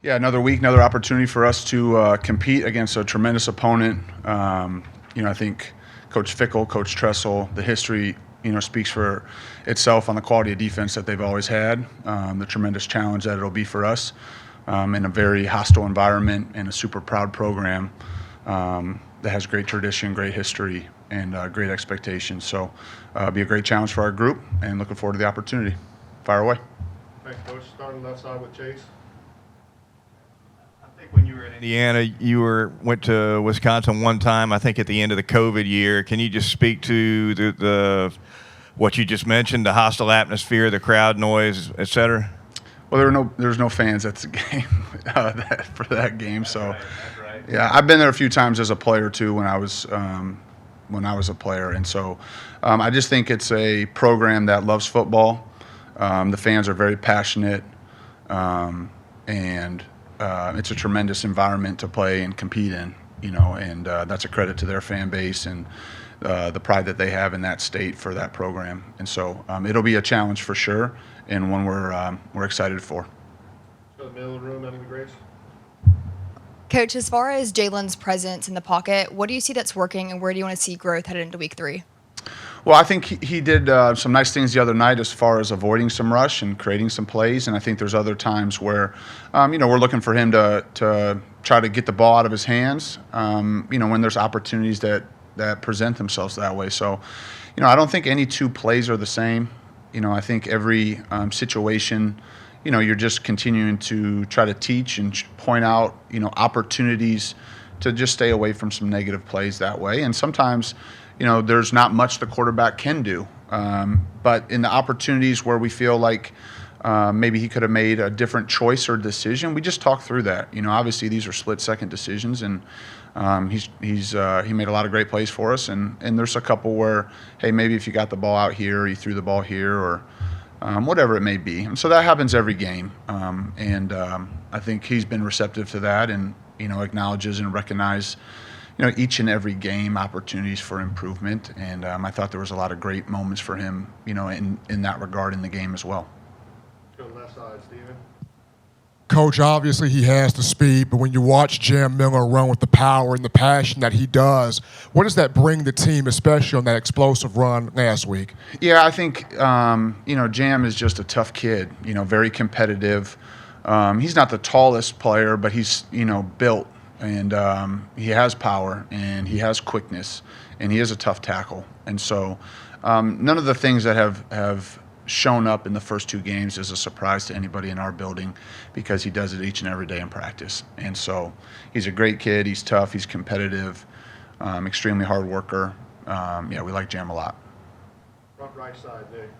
Yeah, another week, another opportunity for us to compete against a tremendous opponent. I think Coach Fickle, Coach Tressel, the history, speaks for itself on the quality of defense that they've always had, the tremendous challenge that it'll be for us in a very hostile environment and a super proud program that has great tradition, great history, and great expectations. So it'll be a great challenge for our group, and looking forward to the opportunity. Fire away. Thanks, Coach. Starting left side with Chase. I think when you were in Indiana, you went to Wisconsin one time, I think at the end of the COVID year. Can you just speak to the what you just mentioned, the hostile atmosphere, the crowd noise, et cetera? Well, there's no fans at the game for that game. So, That's right. Yeah, I've been there a few times as a player too when I was a player, and so I just think it's a program that loves football. The fans are very passionate, and it's a tremendous environment to play and compete in, and that's a credit to their fan base and the pride that they have in that state for that program. And so it'll be a challenge for sure, and one we're excited for. To the middle of the room, under the Grace. Coach, as far as Jalen's presence in the pocket, what do you see that's working, and where do you want to see growth headed into week 3? Well, I think he did some nice things the other night as far as avoiding some rush and creating some plays. And I think there's other times where, we're looking for him to try to get the ball out of his hands, when there's opportunities that present themselves that way. So, I don't think any two plays are the same. I think every situation, you're just continuing to try to teach and point out, opportunities to just stay away from some negative plays that way. And sometimes, there's not much the quarterback can do. But in the opportunities where we feel like maybe he could have made a different choice or decision, we just talk through that. Obviously these are split-second decisions, and he made a lot of great plays for us. And there's a couple where, hey, maybe if you got the ball out here, or you threw the ball here, or whatever it may be. And so that happens every game. I think he's been receptive to that, and acknowledges and recognizes each and every game opportunities for improvement. And I thought there was a lot of great moments for him, in that regard in the game as well. Go to the left side, Steven. Coach, obviously he has the speed, but when you watch Jam Miller run with the power and the passion that he does, what does that bring the team, especially on that explosive run last week? Yeah, I think, Jam is just a tough kid, very competitive. He's not the tallest player, but he's, built. And he has power, and he has quickness, and he is a tough tackle. And so none of the things that have shown up in the first 2 games is a surprise to anybody in our building, because he does it each and every day in practice. And so he's a great kid. He's tough. He's competitive, extremely hard worker. We like Jam a lot. Front right side, Nick.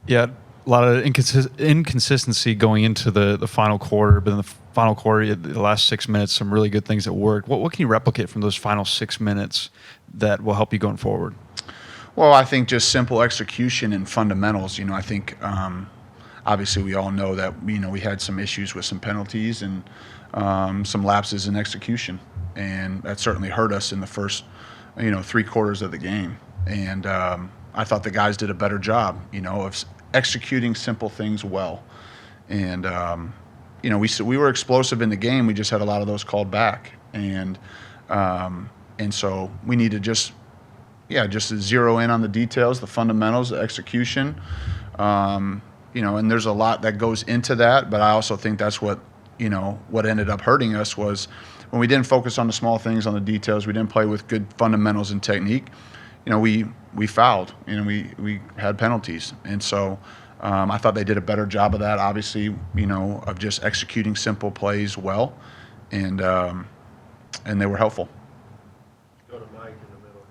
Yeah, a lot of inconsistency going into the final quarter, but in the final quarter, the last 6 minutes, some really good things that worked. What can you replicate from those final 6 minutes that will help you going forward? Well, I think just simple execution and fundamentals. I think obviously we all know that we had some issues with some penalties and some lapses in execution, and that certainly hurt us in the first 3 quarters of the game. And I thought the guys did a better job of executing simple things well. And we were explosive in the game. We just had a lot of those called back, and so we need to just zero in on the details, the fundamentals, the execution. And there's a lot that goes into that. But I also think that's what ended up hurting us was when we didn't focus on the small things, on the details. We didn't play with good fundamentals and technique. We fouled. We had penalties, and so. I thought they did a better job of that, obviously, of just executing simple plays well, and they were helpful. Go to Mike in the middle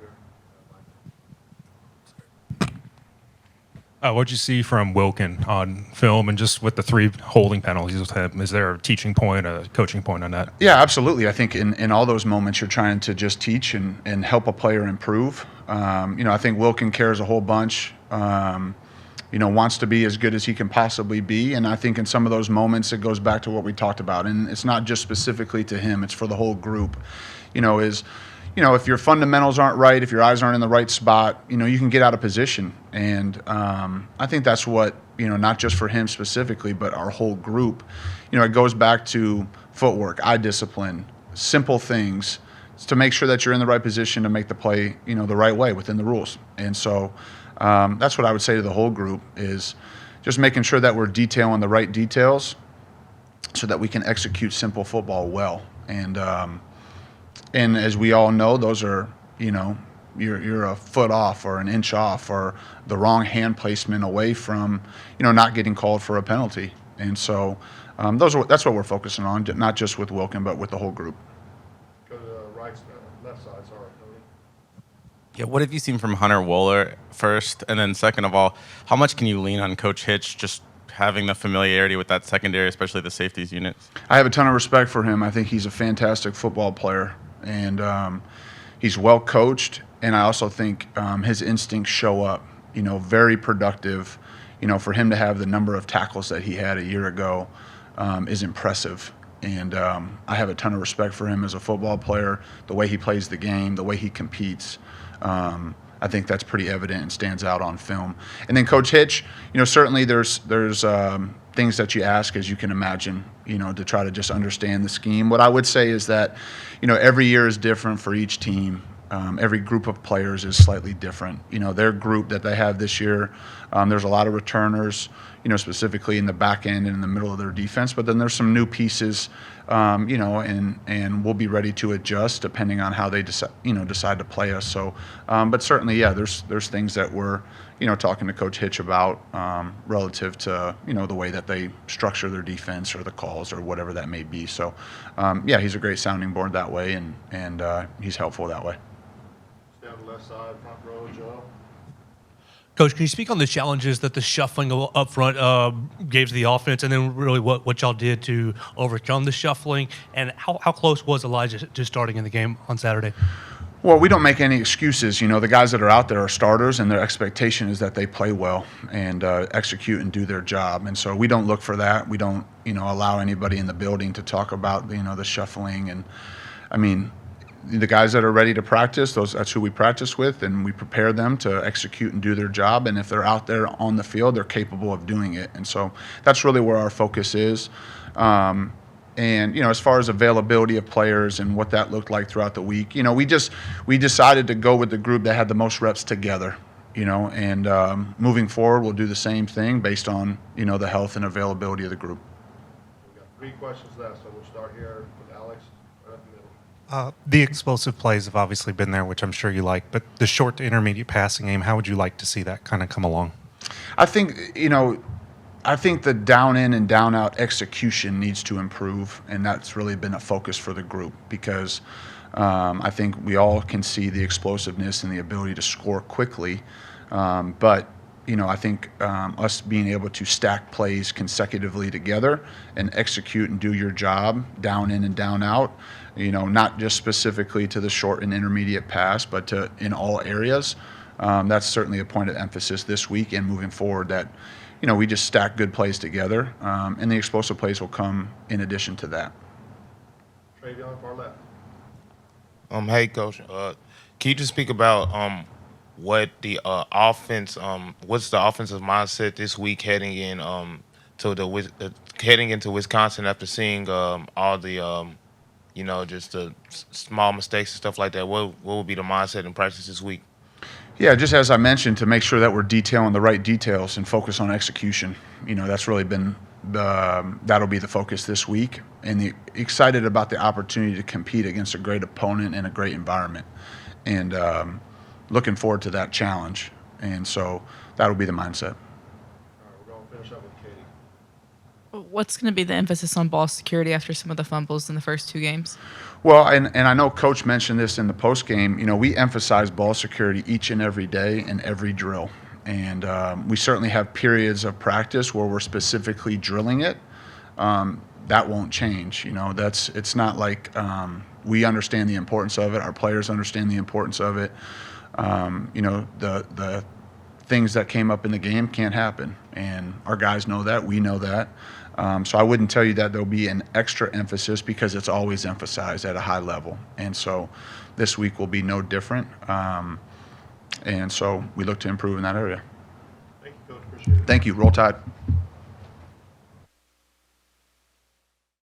here. What'd you see from Wilkin on film, and just with the 3 holding penalties with him? Is there a teaching point, a coaching point on that? Yeah, absolutely. I think in all those moments you're trying to just teach and help a player improve. I think Wilkin cares a whole bunch. Wants to be as good as he can possibly be. And I think in some of those moments, it goes back to what we talked about. And it's not just specifically to him, it's for the whole group, is, if your fundamentals aren't right, if your eyes aren't in the right spot, you can get out of position. And I think that's what, not just for him specifically, but our whole group, it goes back to footwork, eye discipline, simple things to make sure that you're in the right position to make the play, the right way within the rules. And so that's what I would say to the whole group is just making sure that we're detailing the right details so that we can execute simple football well. And as we all know, those are, you're a foot off or an inch off or the wrong hand placement away from, not getting called for a penalty. And so that's what we're focusing on, not just with Wilkin, but with the whole group. Go to the left side, sorry, Tony. Yeah, what have you seen from Hunter Wohler first? And then second of all, how much can you lean on Coach Hitch just having the familiarity with that secondary, especially the safeties units? I have a ton of respect for him. I think he's a fantastic football player, and he's well coached. And I also think his instincts show up. Very productive. For him to have the number of tackles that he had a year ago is impressive. And I have a ton of respect for him as a football player, the way he plays the game, the way he competes. I think that's pretty evident and stands out on film. And then Coach Hitch, certainly there's things that you ask, as you can imagine, to try to just understand the scheme. What I would say is that, every year is different for each team. Every group of players is slightly different. Their group that they have this year, there's a lot of returners, specifically in the back end and in the middle of their defense. But then there's some new pieces, and we'll be ready to adjust depending on how they decide to play us. So, but certainly, yeah, there's things that we're, talking to Coach Hitch about relative to, the way that they structure their defense or the calls or whatever that may be. So, yeah, he's a great sounding board that way, and he's helpful that way. Down the left side, front row, Joe. Coach, can you speak on the challenges that the shuffling up front gave to the offense, and then really what y'all did to overcome the shuffling, and how close was Elijah to starting in the game on Saturday? Well, we don't make any excuses. The guys that are out there are starters, and their expectation is that they play well and execute and do their job. And so we don't look for that. We don't, allow anybody in the building to talk about, the shuffling. And I mean, the guys that are ready to practice, that's who we practice with, and we prepare them to execute and do their job. And if they're out there on the field, they're capable of doing it. And so that's really where our focus is. And as far as availability of players and what that looked like throughout the week, we decided to go with the group that had the most reps together. And moving forward, we'll do the same thing based on the health and availability of the group. We got 3 questions left, so we'll start here with Alex, right up the middle. The explosive plays have obviously been there, which I'm sure you like, but the short to intermediate passing game, how would you like to see that kind of come along? I think, I think the down in and down out execution needs to improve, and that's really been a focus for the group because I think we all can see the explosiveness and the ability to score quickly. But I think us being able to stack plays consecutively together and execute and do your job down in and down out, not just specifically to the short and intermediate pass, but in all areas. That's certainly a point of emphasis this week and moving forward that, we just stack good plays together, and the explosive plays will come in addition to that. Travion, far left. Hey, Coach. Can you just speak about what the offense, what's the offensive mindset this week heading into Wisconsin after seeing all the, just the small mistakes and stuff like that? What will be the mindset in practice this week? Yeah, just as I mentioned, to make sure that we're detailing the right details and focus on execution. That's really been that'll be the focus this week, and excited about the opportunity to compete against a great opponent in a great environment, and looking forward to that challenge. And so that'll be the mindset. All right, we're going to finish up with Katie. What's going to be the emphasis on ball security after some of the fumbles in the first 2 games? Well, and I know Coach mentioned this in the post game. We emphasize ball security each and every day in every drill, and we certainly have periods of practice where we're specifically drilling it. That won't change. It's not like we understand the importance of it. Our players understand the importance of it. The things that came up in the game can't happen, and our guys know that. We know that. So I wouldn't tell you that there'll be an extra emphasis because it's always emphasized at a high level. And so this week will be no different. And so we look to improve in that area. Thank you, Coach. Appreciate it. Thank you. Roll Tide.